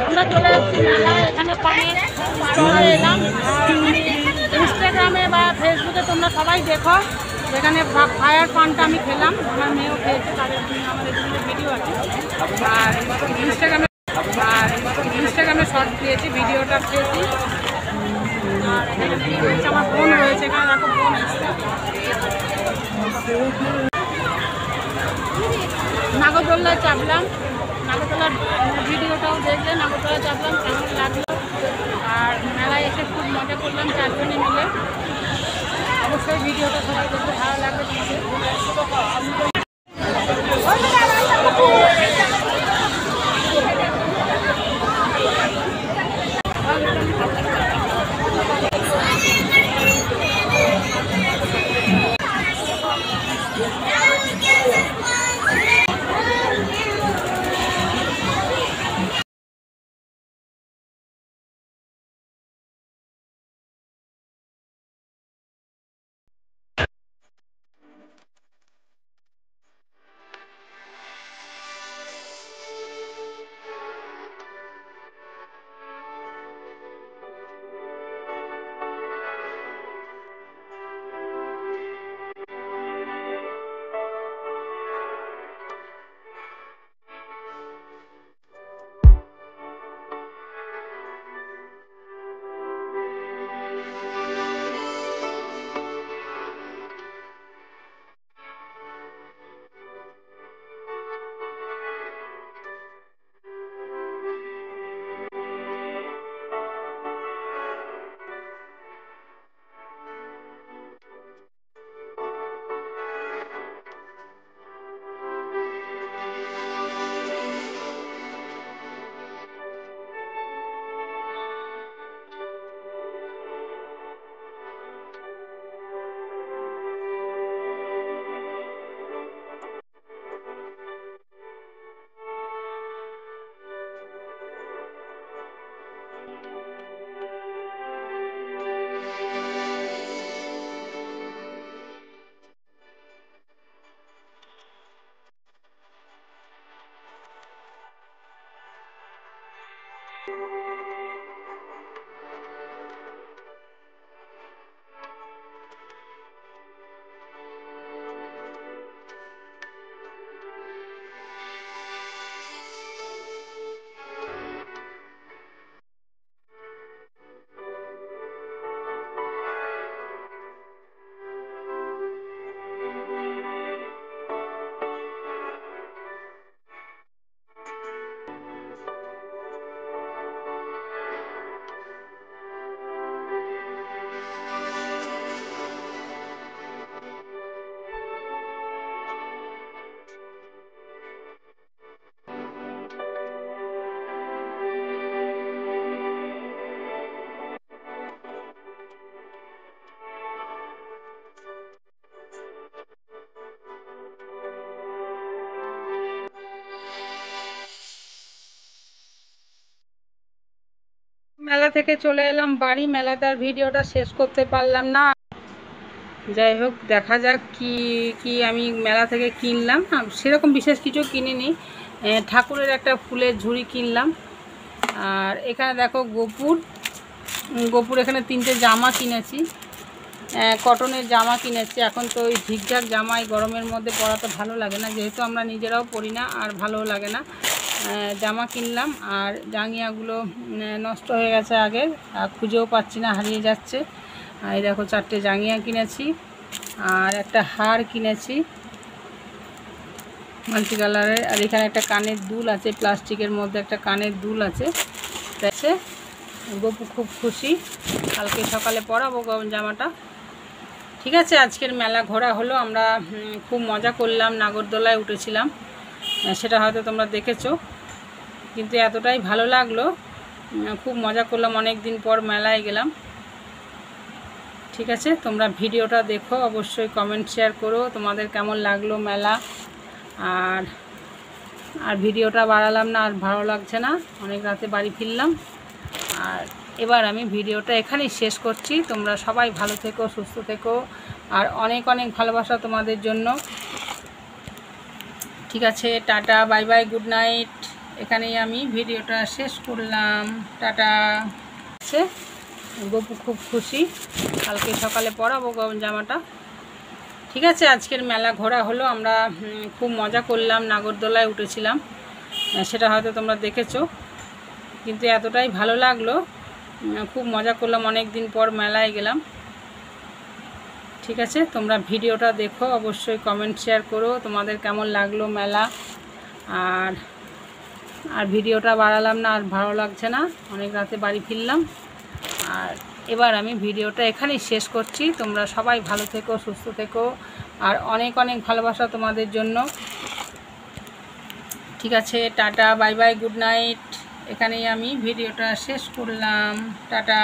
আমরা চলে আসছি মেলায়, এখানে পানের স্টলে এলাম। আর ইনস্টাগ্রামে বা ফেসবুকে তোমরা সবাই দেখো, যেখানে ফায়ার পানটা আমি খেলাম, আমার মেয়েও খেয়েছে, তাদের আমাদের জন্য ভিডিও আছে। আর ইনস্টাগ্রামে শর্ট দিয়েছি, ভিডিওটা খেয়েছি। আর এখানে রয়েছে আমার বোন রয়েছে, এখানে দেখো বোন এসছে। নাগরদোল্লায় চাপলাম, নাগরদোলার ভিডিওটাও দেখলে, নাগরদোলায় চাপলাম, কেমন লাগলো। আর মেলায় এসে খুব মজা করলাম চারজনে মিলে। অবশ্যই ভিডিওটা সবাই দেখতে ভালো লাগবে তোমাদের। মেলা থেকে চলে এলাম বাড়ি। মেলাতে আর ভিডিওটা শেষ করতে পারলাম না। যাই হোক, দেখা যাক কি কি আমি মেলা থেকে কিনলাম। সেরকম বিশেষ কিছু কিনিনি, ঠাকুরের একটা ফুলের ঝুড়ি কিনলাম। আর এখানে দেখো গোপুর এখানে 3টে জামা কিনেছি, কটনের জামা কিনেছি। এখন তো ওই ঝিকঝাক জামা এই গরমের মধ্যে পরা তো ভালো লাগে না, যেহেতু আমরা নিজেরাও পরি না আর ভালোও লাগে না। জামা কিনলাম। আর জাঙ্গিয়াগুলো নষ্ট হয়ে গেছে আগে, আর খুঁজেও পাচ্ছি না, হারিয়ে যাচ্ছে। এই দেখো 4টে জাঙ্গিয়া কিনেছি, আর একটা হার কিনেছি মাল্টি কালারের। আর এখানে একটা কানের দুল আছে, প্লাস্টিকের মধ্যে একটা কানের দুল আছে। দেখছে গপু খুব খুশি, কালকে সকালে পরাবো জামাটা। ঠিক আছে, আজকের মেলা ঘোরা হলো। আমরা খুব মজা করলাম, নাগরদোলায় উঠেছিলাম, সেটা হয়তো তোমরা দেখেছো। কিন্তু এতটাই ভালো লাগলো, খুব মজা করলাম, অনেক দিন পর মেলায় গেলাম। ঠিক আছে, তোমরা ভিডিওটা দেখো, অবশ্যই কমেন্ট শেয়ার করো তোমাদের কেমন লাগলো মেলা। আর ভিডিওটা বাড়ালাম না, আর ভালো লাগছে না, অনেক রাতে বাড়ি ফিরলাম। আর এবার আমি ভিডিওটা এখানেই শেষ করছি। তোমরা সবাই ভালো থেকো, সুস্থ থেকো, আর অনেক অনেক ভালোবাসা তোমাদের জন্য। ঠিক আছে, tata, bye bye, good night. এখানেই আমি ভিডিওটা শেষ করলাম। টাটা। গপু খুব খুশি, কালকে সকালে পরাবো জামাটা। ঠিক আছে, আজকের মেলা ঘোরা হলো। আমরা খুব মজা করলাম, নাগরদোলায় উঠেছিলাম, সেটা হয়তো তোমরা দেখেছো। কিন্তু এতটাই ভালো লাগলো, খুব মজা করলাম, অনেক দিন পর মেলায় গেলাম। ঠিক আছে, তোমরা ভিডিওটা দেখো, অবশ্যই কমেন্ট শেয়ার করো তোমাদের কেমন লাগলো মেলা। আর ভিডিওটা বাড়ালাম না, আর ভালো লাগছে না, অনেক রাতে বাড়ি ফিরলাম। আর এবার আমি ভিডিওটা এখানেই শেষ করছি। তোমরা সবাই ভালো থেকো, সুস্থ থেকো, আর অনেক অনেক ভালোবাসা তোমাদের জন্য। ঠিক আছে, tata, bye bye, good night. এখানেই আমি ভিডিওটা শেষ করলাম। টাটা।